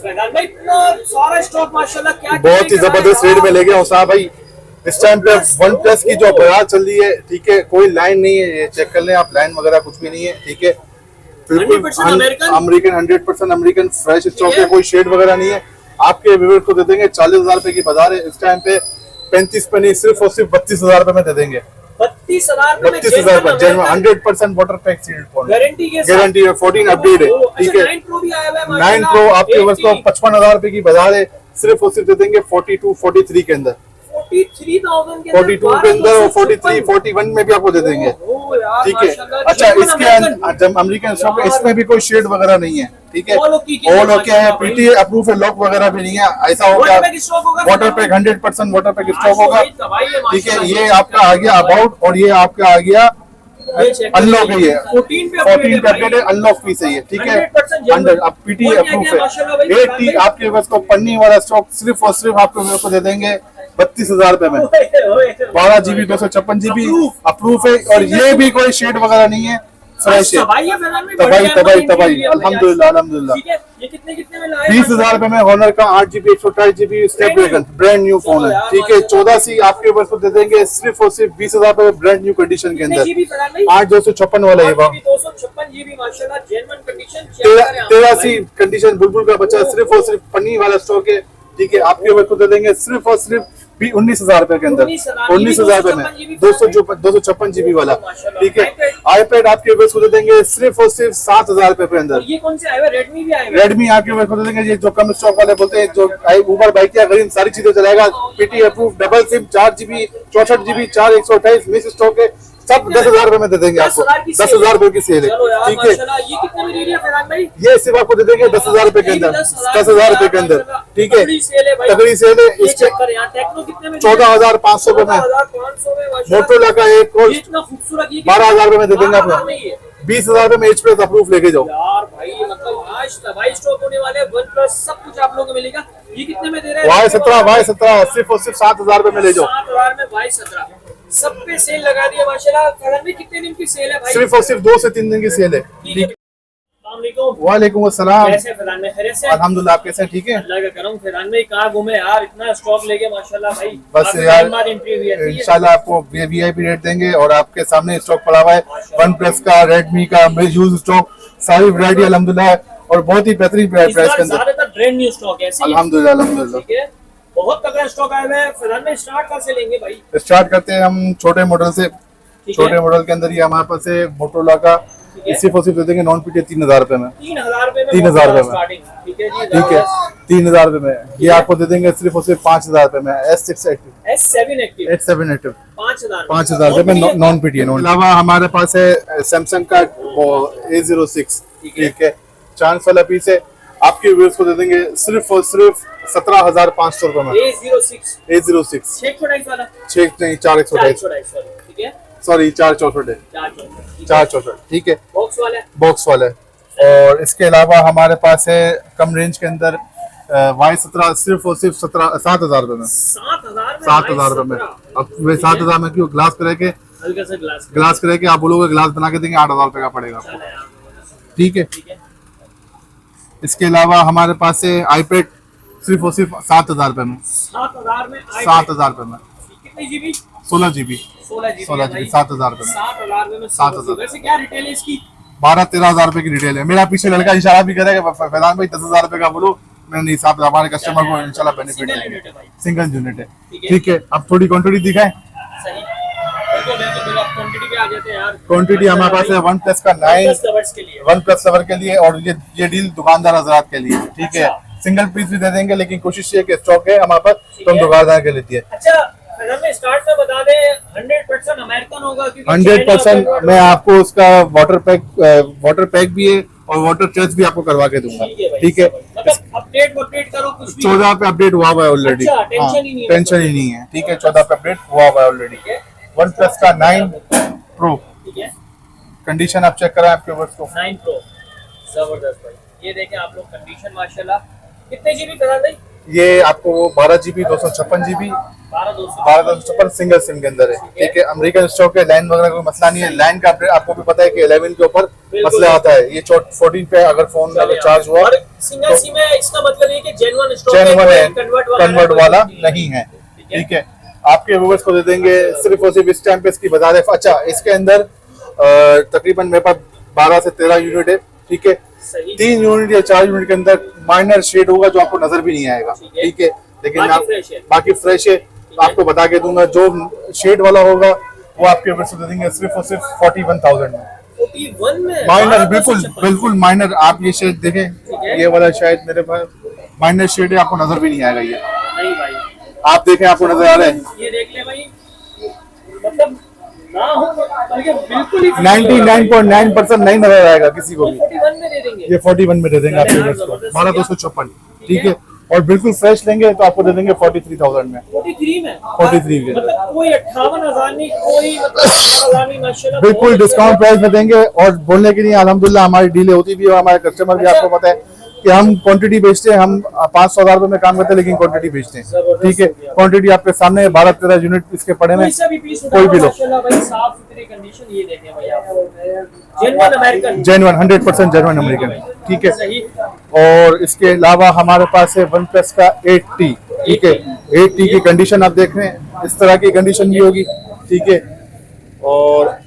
भाई इतना सारा स्टॉक माशाल्लाह, क्या बहुत ही जबरदस्त रेट में ले गया हूँ साहब भाई। इस टाइम पे वन प्लस की जो बाजार चल रही है, ठीक है, कोई लाइन नहीं है, ये चेक कर लें आप, लाइन वगैरह कुछ भी नहीं है, ठीक है, बिल्कुल अमेरिकन 100% अमेरिकन फ्रेश स्टॉक है, कोई शेड वगैरह नहीं है। आपके व्यूअर्स को दे देंगे 40,000 रुपए की बाजार है इस टाइम पे, 35 पे नहीं, सिर्फ और सिर्फ 32,000 रुपए में दे देंगे। 32,000 32,000 100% वाटर पैक सील्ड गारंटी है, 14 अपडेट है, ठीक है। 9 प्रो आपके बस को 55,000 रुपए की बाजार है, सिर्फ और सिर्फ दे देंगे 42 43 के अंदर, 42 के अंदर और 43 41 में भी आपको दे देंगे, ठीक है। अच्छा, इसके अमेरिकन स्टॉक है, इसमें भी कोई शेड वगैरह नहीं है, ठीक है, ऑल ओके है, पीटी अप्रूव है, लॉक वगैरह भी नहीं है, ऐसा होगा। Water pack 100% water pack stock होगा, ठीक है। ये आपका आ गया अबाउट, और ये आपका आ गया अनलॉक है, ये 14 पे अपडेट है, अनलॉक फीस है ये, ठीक है, अंडर अब पीटी अप्रूव है। 80 आपके बस को पन्नी वाला स्टॉक सिर्फ और सिर्फ आपको दे देंगे 32,000 रुपए में, 12 GB 256 GB अप्रूव है, और ये भी कोई शेड वगैरह नहीं है, फ्रेश है, तबाही अल्हम्दुलिल्लाह अल्हम्दुलिल्लाह। 20,000 रुपए में हॉनर का 8 GB 128 GB Snapdragon brand new phone है, ठीक है। 14C आपके ऊपर को दे देंगे सिर्फ और सिर्फ 20,000 रुपए ब्रांड न्यू कंडीशन के अंदर, 8,256 वाला है, 13C कंडीशन बुलबुल का बच्चा, सिर्फ और सिर्फ पन्नी वाला स्टॉक है, ठीक है। आपके ऊपर को दे देंगे सिर्फ और सिर्फ 19,000 रुपए के अंदर, 19,000 रुपए में 256 GB वाला, ठीक है। आईपैड आपके ऊपर को दे देंगे सिर्फ और सिर्फ 7,000 रुपए के अंदर। ये कौन से आए हुए? रेडमी भी आए हुए? रेडमी आपके ऊपर को दे देंगे, ये जो कम स्टॉक वाले बोलते हैं, जो ऊबर बाइक या गरीब सारी चीजें चलाएगा, PT approve, double SIM, 4 GB 64 GB 4 128 miss stock है, सब 10,000 रुपए में दे देंगे आपको, 10,000 रुपए की सेल है, ठीक है। ये कितने में दे रही है फरहान भाई? ये सिर्फ आपको दे देंगे 10,000 रुपए के अंदर, 10,000 रुपए के अंदर, ठीक है, तगड़ी सेल है। इसके 14,500 रुपए में मोटोरोला का एक 12,000 रुपए में दे देंगे आपको, 20,000 रुपए में एच प्लस अप्रूव लेके जाओ यार भाई। मतलब आज तबाही स्टॉक होने वाले, वन प्लस सब कुछ आप लोगों को मिलेगा। ये कितने में दे रहे हैं? Y17 सिर्फ और सिर्फ 7,000 रुपए में ले जाओ, 7,000 में Y17 सब पे सेल लगा दी है माशाल्लाह। फरहान भाई कितने दिन की सेल है भाई? सिर्फ और सिर्फ 2 से 3 दिन की सेल है, ठीक है। वालेकुम अस्सलाम, कैसे फरहान भाई? खैरियत से? अल्हम्दुलिल्लाह, आप कैसे? ठीक है, अल्लाह का करम। फरहान भाई कहाँ घूमे यार, इतना स्टॉक लेके माशाल्लाह भाई। बस यार इंशाल्लाह आपको वीआईपी रेट देंगे, और आपके सामने स्टॉक पड़ा हुआ है वन प्लस का, रेडमी का, यूज स्टॉक, सारी वैरायटी अल्हम्दुलिल्लाह, और बहुत ही बेहतरीन प्राइस के अंदर, ज्यादातर ब्रांड न्यू स्टॉक है अल्हम्दुलिल्लाह अल्हम्दुलिल्लाह, ठीक है। बहुत तगड़ा स्टॉक आया है। फरहान भाई स्टार्ट कहाँ से लेंगे भाई? स्टार्ट करते हैं हम छोटे मॉडल से। छोटे मॉडल के अंदर ये हमारे पास है मोटोरोला का, सिर्फ और सिर्फ दे देंगे नॉन पीटी 3,000 रुपए में, 3,000 रुपए में, 3,000 रुपए में, ठीक है जी, ठीक है, 3,000 रुपए में। ये आपको दे देंगे सिर्फ और सिर्फ 5,000 रुपए में, S7 एक्टिव 5,000 रुपए में नॉन पीटी है। अलावा हमारे पास है सैमसंग का A06, ठीक है, चांस वाला पीस है, आपके व्यूअर्स को दे देंगे सिर्फ और सिर्फ 17,500 रुपए में, A06 6 नहीं 4/128, ठीक है, सॉरी 4/64 4/64, ठीक है, बॉक्स वाला है। और इसके अलावा हमारे पास है कम रेंज के अंदर Y17 सिर्फ और सिर्फ 7,000 रुपए में, 7,000 रुपए में। अब वे 7,000 में क्यों ग्लास करे के आप बोलोगे ग्लास बना के देंगे, 8,000 रुपए का पड़ेगा आपको, ठीक है। इसके अलावा हमारे पास है आईपैड सिर्फ और सिर्फ 7,000 रुपए में, 7,000 रुपए में, 16 GB 7,000 रुपए में, 7,000 12-13,000 रुपए की रिटेल है। मेरा पीछे लड़का इशारा भी करेगा फैजान भाई 10,000 रुपए का बोलो, मैंने नहीं, साथ हमारे कस्टमर को इंशाल्लाह बेनिफिट है, सिंगल यूनिट है, ठीक है। अब थोड़ी क्वांटिटी दिखाएं। क्वांटिटी हमारे पास है वन प्लस का 9 वन प्लस लवर के लिए, और ये डील दुकानदार हजरात के लिए, ठीक है। सिंगल पीस भी दे देंगे, लेकिन कोशिश ये कि स्टॉक है हमारे पास तो हम दुकानदार के लिए दिए। स्टार्ट में बता दें 100% अमेरिकन होगा, 100% मैं आपको उसका वाटर पैक भी है और वाटर टेस्ट भी आपको करवा के दूंगा, ठीक है। अपडेट करो कुछ भी, 14 पे अपडेट हुआ हुआ है ऑलरेडी, टेंशन ही नहीं है, ठीक है। 14 पे अपडेट हुआ हुआ है ऑलरेडी। वन प्लस का 9 प्रो, ठीक है, कंडीशन आप चेक कराएं आपके वर्ष को, 9 प्रो जबरदस्त भाई। ये देखें आप लोग कंडीशन माशाल्लाह। कितने GB करा भाई? ये आपको 12 GB 256 GB 12,256 सिंगल सिम के अंदर है, ठीक है। अमेरिकन स्टॉक है, लाइन वगैरह कोई मसला नहीं है। लाइन का आपको भी पता है कि 11 के ऊपर मसला आता है। ये 14 पे अगर फोन चार्ज हुआ सिंगल सिम है, इसका मतलब ये कि जेन्युइन स्टॉक है, कन्वर्ट वाला नहीं है, ठीक है। आपके व्यूअर्स को दे देंगे सिर्फ और सिर्फ इस टाइम पे इसकी बाजार है। अच्छा, इसके अंदर तकरीबन मेरे पास 12 से 13 यूनिट है, ठीक है। 3 यूनिट या 4 यूनिट के अंदर माइनर शेड होगा जो आपको नजर भी नहीं आएगा, ठीक है। लेकिन बाकी फ्रेश है, आपको बता के दूंगा जो शेड वाला होगा वो आपके व्यूअर्स को दे देंगे सिर्फ और सिर्फ 41,000 में। 41 में माइनर, बिल्कुल माइनर। आप ये शेड देखें, ये वाला शायद मेरे पास माइनर शेड है, आपको नजर भी नहीं आएगा। ये नहीं भाई, आप देखें, आपको नजर आ रहा है। ये देख ले भाई, मतलब ना हो बिल्कुल ही 99.9% नहीं नजर आएगा किसी को भी। 41 में दे देंगे, ये 41 में दे देंगे आपके व्यूअर्स को, 12,256, ठीक है। और बिल्कुल फ्रेश लेंगे तो आपको दे देंगे 43,000 में। 43 में, 43 के मतलब कोई 58,000 नहीं, कोई मतलब 58,000 नहीं, माशाल्लाह बिल्कुल डिस्काउंट प्राइस में देंगे। और बोलने के लिए अल्हम्दुलिल्लाह हमारी डीले होती भी है, हमारे कस्टमर भी आपको पता है कि हम क्वांटिटी बेचते हैं। हम 500,000 रुपए में काम करते हैं लेकिन क्वांटिटी बेचते हैं, ठीक है। क्वांटिटी आपके सामने 12-13 यूनिट इसके पड़े में, कोई भी लो। साफ सुथरी कंडीशन, ये देखें भाई आप, genuine American, genuine 100% genuine American, ठीक है। और इसके अलावा हमारे पास है वन प्लस का 8T, ठीक है। 8T की कंडीशन आप देख रहे हैं, इस तरह की कंडीशन भी होगी, ठीक है। और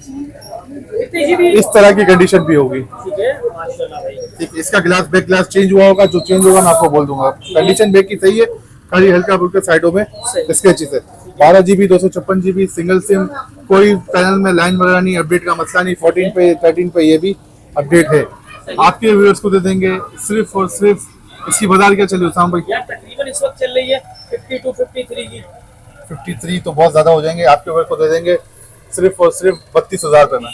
इस तरह की कंडीशन भी होगी, ठीक है, माशाल्लाह भाई। ठीक है। इसका ग्लास, बैक ग्लास चेंज हुआ होगा, जो चेंज होगा मैं आपको बोल दूंगा। कंडीशन बैक की सही है, खाली हल्का फुल्का साइडों में स्क्रैचेस है। 12 GB 256 GB सिंगल सिम, कोई पैनल में लाइन वगैरह नहीं, अपडेट का मसला नहीं। 14 पे 13 पे ये भी अपडेट है। आपके व्यूअर्स को दे देंगे सिर्फ और सिर्फ, इसकी बाजार क्या चली उसाम भाई? यार तकरीबन इस वक्त चल रही है 52 53 की। 53 तो बहुत ज्यादा हो जाएंगे। आपके व्यूअर्स को दे देंगे सिर्फ और सिर्फ 32,000 रुपए में।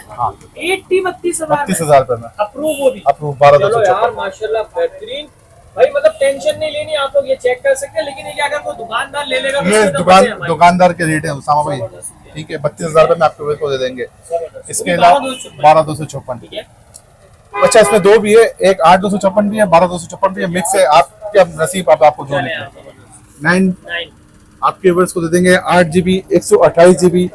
हाँ, 32,000 रुपए में अप्रूव, वो भी अप्रूव। 12,256 यार माशाल्लाह बेहतरीन भाई, मतलब टेंशन नहीं लेनी, आप लोग ये चेक कर सकते हैं। लेकिन ये क्या, अगर कोई दुकानदार ले लेगा, ये दुकानदार के रेट है उसामा भाई, ठीक है। 32,000 रुपए में आपके व्यूअर्स को दे देंगे। इसके अलावा 12,256। अच्छा, इसमें दो भी है, एक 8,256 भी है, 12,256 भी है, मिक्स है। आपके नसीब, आपको जो 9 आपके व्यूअर्स को दे देंगे 8 GB 128 GB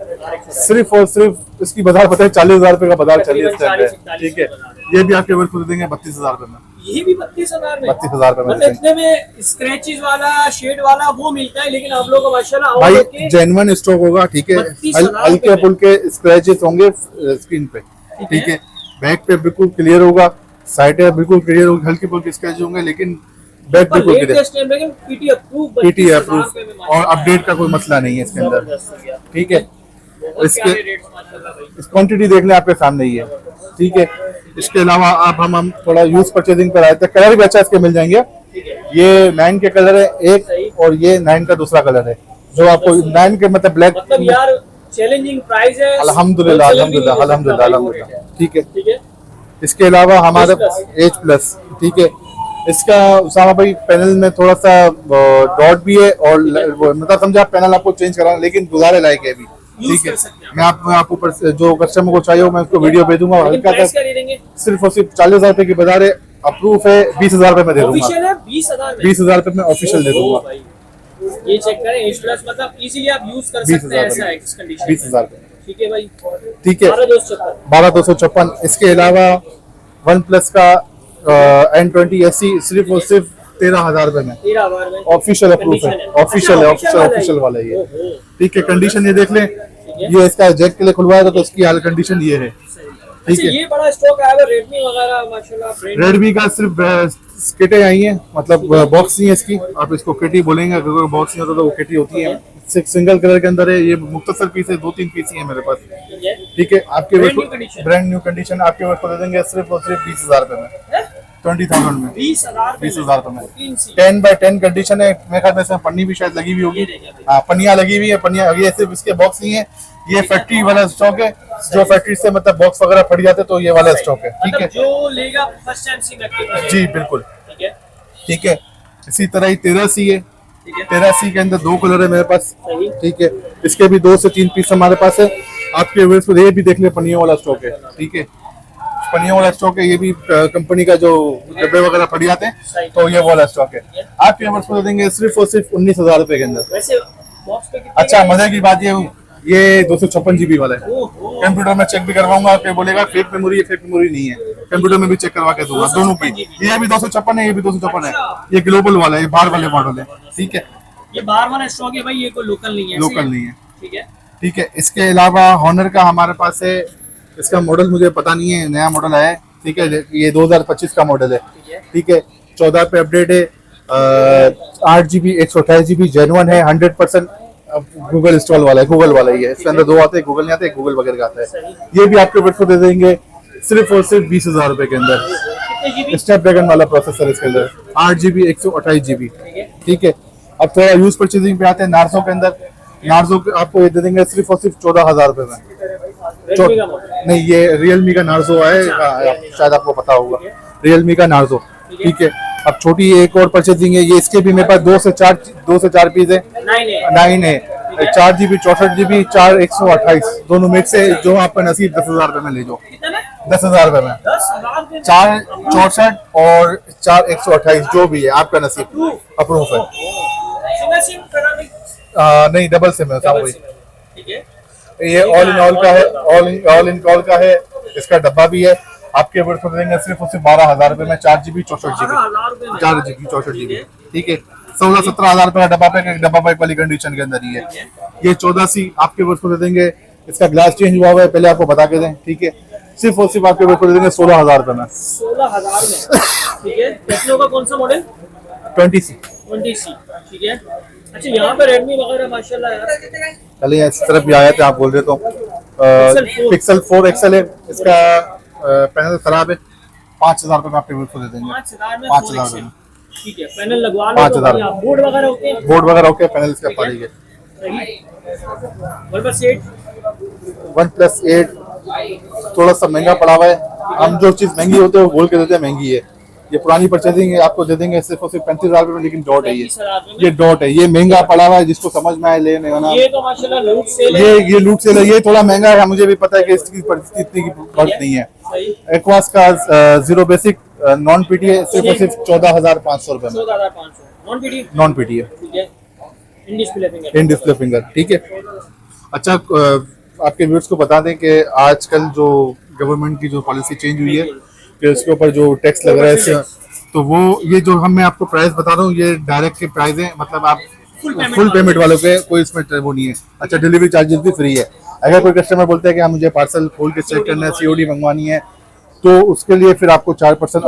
सिर्फ और सिर्फ। इसकी बाजार पता है 40,000 रुपए का बाजार चल रहा है, ठीक है। ये भी आपके व्यूअर्स को दे देंगे 32,000 रुपए में। ये भी 32,000 में, 32,000 रुपए में। इतने में स्क्रैचेस वाला, शेड वाला वो मिलता है, लेकिन आप लोगों को माशाल्लाह भाई जेन्युइन स्टॉक होगा, ठीक है। हल्के फुल्के स्क्रैचेस होंगे स्क्रीन पे, ठीक है। बैक पे बिल्कुल क्लियर होगा, साइड पे बिल्कुल क्लियर होगी, हल्के फुल्के स्क्रैच होंगे लेकिन बैक बिल्कुल क्लियर, पीटी अप्रूव और अपडेट का कोई मसला नहीं है इसके अंदर, ठीक है। इसके इस क्वांटिटी देख लें, आपके सामने ही है, ठीक है। इसके अलावा आप हम थोड़ा यूज परचेजिंग पर आए थे, कलर भी अच्छा इसके मिल जाएंगे। ये 9 के कलर है एक, और ये 9 का दूसरा कलर है, जो आपको 9 के मतलब ब्लैक, मतलब यार चैलेंजिंग प्राइस है। अल्हम्दुलिल्लाह अल्हम्दुलिल्लाह अल्हम्दुलिल्लाह अल्हम्दुलिल्लाह, ठीक है। इसके अलावा हमारे H प्लस, ठीक है। इसका उसामा भाई पैनल में थोड़ा सा डॉट भी है, और मतलब समझा पैनल आपको चेंज कराना, लेकिन गुजारे लायक है भी, ठीक है। मैं आपको जो कस्टमर को चाहिए मैं उसको वीडियो भेजूंगा। हल्का सा सिर्फ और सिर्फ 40,000 रुपए की बाजार है, अप्रूव है, 20,000 रुपए में दे दूंगा। 20,000 रुपए में ऑफिशियल दे दूंगा। ये चेक करें, H प्लस मतलब इजीली आप यूज कर सकते हैं, ऐसा है इस कंडीशन 20,000 रुपए, ठीक है भाई, ठीक है। 12,256। इसके अलावा वन प्लस का N20 SE सिर्फ और सिर्फ 13,000 रुपए में ऑफिशियल अप्रूव है, ऑफिशियल वाला ये, ठीक है। कंडीशन ये देख लें, ये इसका जैक के लिए खुलवाया था तो इसकी हाल कंडीशन ये है, ठीक है। ये बड़ा स्टॉक आया है रेडमी वगैरह माशाल्लाह। रेडमी का सिर्फ किटें आई हैं, मतलब बॉक्स नहीं है इसकी, आप इसको किटी बोलेंगे, अगर बॉक्स नहीं होता तो वो किटी होती है। सिंगल कलर के अंदर है, ये मुख्तसर पीस है, 2-3 पीस ही है मेरे पास, ठीक है। आपके ब्रांड न्यू कंडीशन आपके वर्क को दे देंगे सिर्फ और सिर्फ 20,000 रुपए में, 20,000 में, 20,000 रुपए में। 10x10 कंडीशन है, मेरे ख्याल में इसमें पन्नी भी शायद लगी हुई होगी, हाँ पन्नियाँ लगी हुई है, पन्नियाँ। ये सिर्फ इसके बॉक्स नहीं है, ये फैक्ट्री वाला स्टॉक है, जो फैक्ट्री से मतलब बॉक्स वगैरह फट जाते तो ये वाला स्टॉक है, ठीक है। जो लेगा फर्स्ट टाइम सी में, जी बिल्कुल, ठीक है। इसी तरह ही 13C है, 13C के अंदर 2 कलर है मेरे पास, ठीक है। इसके भी 2 से 3 पीस हमारे पास है। आपके व्यूअर्स को ये भी देख ले, पन्नियों वाला स्टॉक है, ठीक है। पन्नियों वाला स्टॉक है, ये भी कंपनी का जो डब्बे वगैरह फट जाते हैं तो ये वाला स्टॉक है। आपके व्यूअर्स को देंगे सिर्फ और सिर्फ 19,000 रुपए के अंदर। वैसे बॉक्स पे कितने अच्छा मजे की बात ये 256 GB वाला है। ओहो कंप्यूटर में चेक भी करवाऊंगा, फिर बोलेगा फेक मेमोरी है, फेक मेमोरी नहीं है, कंप्यूटर में भी चेक करवा के दूंगा दोनों की। ये भी 256 है, ये भी 256 है, ये ग्लोबल वाला है, ये बाहर वाले मॉडल है। ठीक है, ये बाहर वाला स्टॉक है भाई, ये कोई लोकल नहीं है, लोकल नहीं है। ठीक है। ठीक है, इसके अलावा हॉनर का हमारे पास है, इसका मॉडल मुझे पता नहीं है, नया मॉडल है। ठीक है, ये 2025 का मॉडल है। ठीक है, 14 पे अपडेट है, 8 GB 128 GB जेन्युइन है, 100% गूगल इंस्टॉल वाला है, गूगल वाला ही है। इसके अंदर दो आते हैं, गूगल नहीं आते, गूगल वगैरह का आता है। ये भी आपके बच्चों को दे देंगे सिर्फ और सिर्फ 20,000 रुपए के अंदर। कितने जीबी? स्नैपड्रैगन वाला प्रोसेसर इसके अंदर, 8 GB 128 GB। ठीक है, अब थोड़ा यूज परचेजिंग पे आते हैं नार्जो के अंदर। नार्जो आपको ये दे देंगे सिर्फ और सिर्फ 14,000 रुपए में। Redmi का मॉडल। नहीं, ये रियलमी का नार्जो है, शायद आपको पता होगा, रियलमी का नार्जो। ठीक है, अब छोटी एक और परचेजिंग है, ये इसके भी मेरे पास 2 से 4 पीस है। 9 है, 4 GB 64 GB 4 128 दोनों मिक्स है। जो आपका नसीब 10,000 रुपए में ले जाओ, 10,000 रुपए में 10,000 4 64 और 4 128 जो भी है आपका नसीब, अप्रूव है। सिंगल सिम पेरामिक नहीं, डबल सिम है साहब। ठीक है। ये ऑल इन ऑल का है, ऑल इन कॉल का है, इसका डब्बा भी है। आपके ऊपर को देंगे सिर्फ और सिर्फ 12,000 रुपए में, 4 GB 64 GB 4 GB 64 GB। ठीक है, 16-17 रुपए का डब्बा पैक, डब्बा पैक वाली कंडीशन के अंदर ही है। ये 14C आपके ऊपर को दे देंगे, इसका ग्लास चेंज हुआ हुआ है, पहले आपको बता के दें। ठीक है, सिर्फ और सिर्फ आपके ऊपर को दे देंगे 16,000 रुपए में, 16,000 में। ठीक है, टेक्नो का कौन सा मॉडल? 20C। 20C। ठीक है। अच्छा, यहाँ पे रेडमी वगैरह माशाल्लाह यार। चलिए इस तरफ भी आया थे, आप बोल रहे तो पिक्सल 4 XL है, इसका पैनल खराब है, 5,000 रुपए में आपके ऊपर को दे देंगे, 5,000 में 5,000 रुपए में। ठीक है, पैनल लगवा लो तो 5,000 बढ़िया। बोर्ड वगैरह होते हैं? बोर्ड वगैरह ओके, पैनल इसका पड़ी है। सही। OnePlus 8 OnePlus 8 थोड़ा सा महंगा पड़ा हुआ है, हम जो चीज महंगी होती है वो बोल के देते हैं महंगी है। ये पुरानी परचेजिंग है, आपको दे देंगे सिर्फ और सिर्फ 35,000 रुपए में, लेकिन डॉट है ये डॉट है, ये महंगा पड़ा हुआ है, जिसको समझ में आए ले लेना। ये तो माशाल्लाह लूट सेल है। ये लूट सेल है, ये थोड़ा महंगा है, मुझे भी पता है कि इसकी परिस्थिति इतनी की बात नहीं है। सही। एक्वास का 0 बेसिक नॉन पीटी है, सिर्फ और सिर्फ 14,500 रुपए में, 14,500 नॉन पीडी। नॉन पीटी है, ठीक है, in display finger. In display finger. ठीक है, अच्छा आपके व्यूअर्स को बता दें कि आजकल जो गवर्नमेंट की जो पॉलिसी चेंज हुई है कि उसके ऊपर जो टैक्स लग रहा है, तो वो ये जो मैं आपको प्राइस बता रहा हूँ, ये डायरेक्ट के प्राइस है, मतलब आप फुल पेमेंट वालों के कोई इसमें वो नहीं है। अच्छा, डिलीवरी चार्जेस भी फ्री है। अगर कोई कस्टमर बोलता है कि मुझे पार्सल खोल के चेक करना है, COD मंगवानी है, तो उसके लिए फिर आपको 4%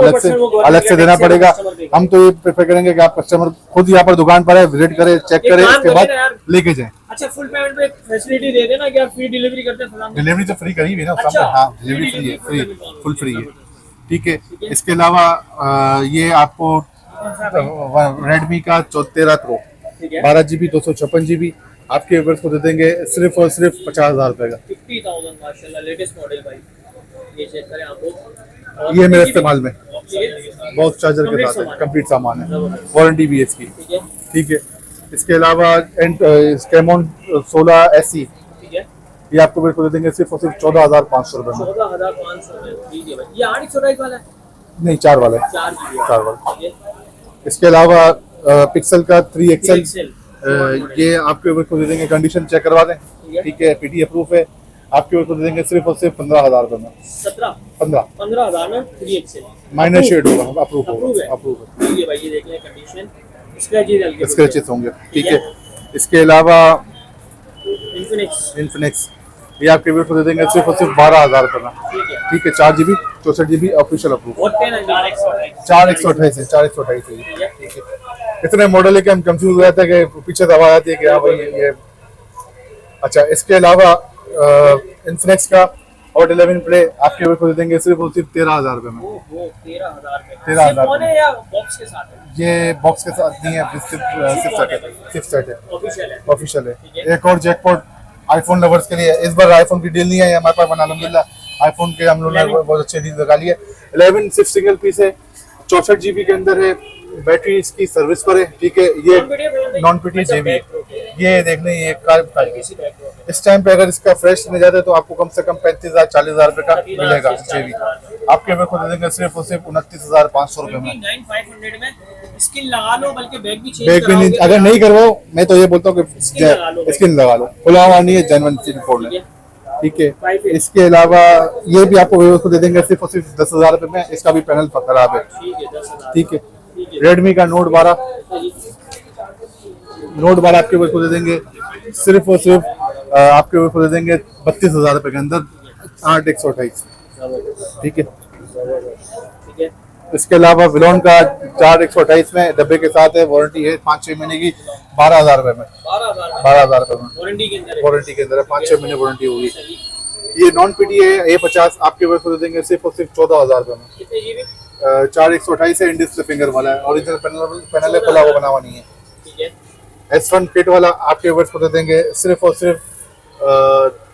अलग से देना पड़ेगा। हम तो ये प्रेफर करेंगे कि आप कस्टमर खुद यहाँ पर दुकान पर है, विजिट करे, चेक करे, उसके बाद लेके जाए। अच्छा, फुल पेमेंट पे फैसिलिटी दे देना कि आप फ्री डिलीवरी करते हैं। डिलीवरी तो फ्री करी हुई ना, अच्छा, हाँ डिलीवरी फ्री है, फ्री फुल फ्री है। ठीक है, इसके अलावा ये आपको रेडमी का 13 प्रो 12 GB 256 GB आपके ऊपर को दे देंगे सिर्फ और सिर्फ 50,000 रुपए का। 50,000 माशाल्लाह, लेटेस्ट मॉडल भाई। ये चेक करें आप लोग। ये मेरे इस्तेमाल में बॉक्स चार्जर के Complete साथ है, सामान। कंप्लीट सामान है, वारंटी भी है इसकी। ठीक है। ठीक है, इसके अलावा कैमोन 16 SE ठीक है, ये आपको बिल्कुल दे देंगे सिर्फ और सिर्फ 14,500 रुपए में। 14,500 में। ठीक है भाई, ये 8 वाला है? नहीं, 4 वाला है, 4 GB। 4 वाला। ठीक है। इसके अलावा पिक्सल का 3 XL 3XL। ये आपके ऊपर को दे देंगे, कंडीशन चेक करवा दें। ठीक है, PT अप्रूव है, आपके ऊपर को दे देंगे सिर्फ और सिर्फ 15,000 रुपए में। 15,000 में 3XL माइनर शेड होगा, अप्रूव होगा, है। अप्रूव है, ठीक है भाई, ये देख लें कंडीशन, स्क्रैचेस स्क्रैचेस होंगे। ठीक है, इसके अलावा इन्फिनिक्स ये आपके ऊपर को दे देंगे सिर्फ और सिर्फ 12,000 रुपए में। ठीक है। ठीक है, 4 GB 64 GB ऑफिशियल अप्रूव, और 4 4 128 है, 4 128 है। ठीक है, इतने मॉडल है कि हम कंफ्यूज हो जाते हैं कि पीछे दवा आती है कि हाँ भाई ये। अच्छा, इसके अलावा इन्फिनिक्स का और 11 प्ले आपके ऊपर को दे देंगे सिर्फ और सिर्फ 13,000 रुपए में। 13,000 में। 13,000 कौन है या बॉक्स के साथ है? ये बॉक्स के साथ नहीं है, सिर्फ सेट है, ऑफिशियल है। ऑफिशियल है। एक और जैकपॉट आईफोन लवर्स के लिए, इस बार आईफोन की डील नहीं है हमारे पास, अल्हम्दुलिल्लाह आईफोन के हम लोगों ने बहुत अच्छी डील लगा ली है। 11 सिर्फ सिंगल पीस है, 64 GB के अंदर है, बैटरी इसकी सर्विस पर है। ठीक है, ये नॉन पीटी जेबी है, ये देख लें, ये कार इस टाइम पे अगर इसका फ्रेश नहीं जाता है तो आपको कम से कम 35,000 40,000 रुपए का मिलेगा जेबी। आपके व्यूअर्स को दे देंगे सिर्फ और सिर्फ 29,500 रुपए में। 29,500 में स्किन लगा लो, बल्कि बैग भी चेंज बैग भी नहीं, अगर नहीं करवाओ मैं तो ये बोलता हूँ कि स्किन लगा लो, खुला हुआ नहीं है, जेन्युइन सिलिकॉन है। ठीक है, इसके अलावा ये भी आपको व्यूअर्स को दे देंगे सिर्फ और सिर्फ 10,000 रुपए में। इसका भी पैनल खराब है। ठीक है, रेडमी का Note 12 आपके व्यूअर्स को दे देंगे सिर्फ और सिर्फ आपके व्यूअर्स को दे देंगे 32,000 रुपए के अंदर, 8/128। ठीक है, इसके अलावा विलोन का 4/128 में डब्बे के साथ है, वारंटी है 5-6 महीने की, 12,000 रुपए में। 12,000 रुपए में वारंटी के अंदर है, 5-6 महीने वारंटी होगी। ये नॉन पीटी है A50 आपके व्यूअर्स को दे देंगे सिर्फ और सिर्फ 14,000 रुपए में। 4/128 है, इन डिस्प्ले फिंगर वाला है, ओरिजिनल पैनल है, खुला हुआ बना हुआ नहीं है। S1 किट वाला आपके व्यूअर्स को दे देंगे सिर्फ और सिर्फ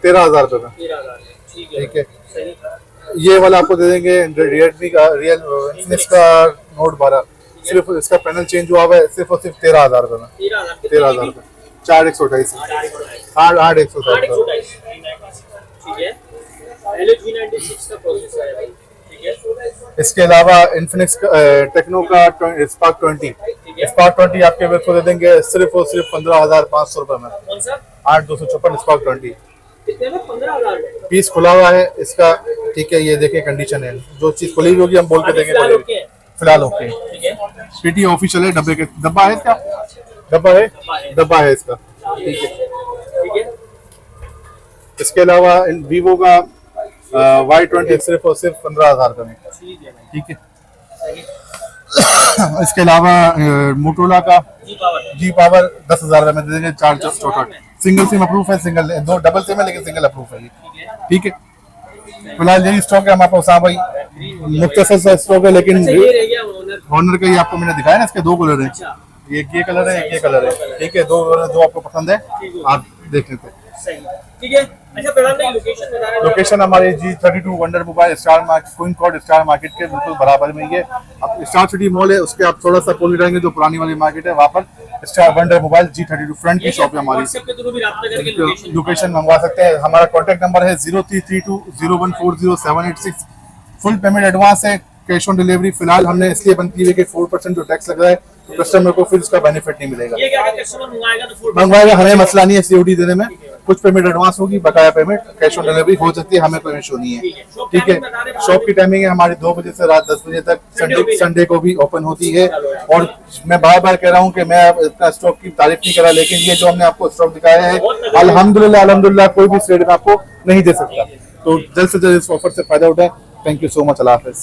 13,000 रुपए में। ठीक है, ये वाला आपको दे देंगे रियलमी का इन्फिनिक्स का Note 12, सिर्फ इसका पैनल चेंज हुआ हुआ है, सिर्फ और सिर्फ 13,000 रुपए में। 13,000 रुपए, 4/128 8/128। इसके अलावा इन्फिनिक्स टेक्नो का स्पार्क 20 आपके व्यूअर्स को दे देंगे सिर्फ और सिर्फ 15,500 रुपए में। 8/256 स्पार्क 20 पीस खुला हुआ है इसका। ठीक है, ये देखिए कंडीशन है, जो चीज खुली हुई होगी हम बोल के देंगे। फिलहाल ओके, पीटी ऑफिशियल है, डब्बा है इसका, डब्बा है इसका। ठीक है, इसके अलावा वीवो का Y20 सिर्फ और सिर्फ 15,000 रुपए में। ठीक है, इसके अलावा मोटोरोला का जी पावर 10,000 रुपए में दे देंगे, 4/64। सिंगल सिम अप्रूव है, दो डबल सिम है लेकिन सिंगल अप्रूव है ये। ठीक है, फिलहाल यही स्टॉक है हमारे पास। हाँ भाई, मुख्तसर सा स्टॉक है, लेकिन हॉनर का ही आपको मैंने दिखाया ना, इसके 2 कलर है, ये कलर है, ये कलर है। ठीक है, 2 आपको पसंद है आप देख लेते हैं। ठीक है, अच्छा लोकेशन बता रहे हैं। लोकेशन हमारे G32 wonder mobile star market, queen court star market के बिल्कुल बराबर में ही है। अब स्टार सिटी मॉल है, उसके आप थोड़ा सा पोली रहेंगे, जो पुरानी वाली मार्केट है, वहाँ पर star wonder mobile G32 front की शॉप है हमारी। लोकेशन मंगवा सकते हैं। हमारा कॉन्टैक्ट नंबर है 03320140-786। फुल पेमेंट एडवांस है, कैश ऑन डिलीवरी फिलहाल हमने इसलिए बंद की है कि 4% जो टैक्स लग रहा है, तो कस्टमर को फिर उसका बेनिफिट नहीं मिलेगा। ये क्या कस्टमर मंगवाएगा, हमें मसला नहीं है सीओडी देने में, कुछ पेमेंट एडवांस होगी, बकाया पेमेंट कैश ऑन डिलीवरी हो सकती है, हमें कोई इशू नहीं है। ठीक है, शॉप की टाइमिंग है हमारी 2 बजे से रात 10 बजे तक, संडे को भी ओपन होती है। और मैं बार बार कह रहा हूँ कि मैं इतना स्टॉक की तारीफ नहीं करा, लेकिन ये जो हमने आपको स्टॉक दिखाया है, अल्हम्दुलिल्लाह कोई भी स्टेट में आपको नहीं दे सकता। तो जल्द से जल्द इस ऑफर से फायदा उठाएं। थैंक यू सो मच, अल्लाह हाफिज़।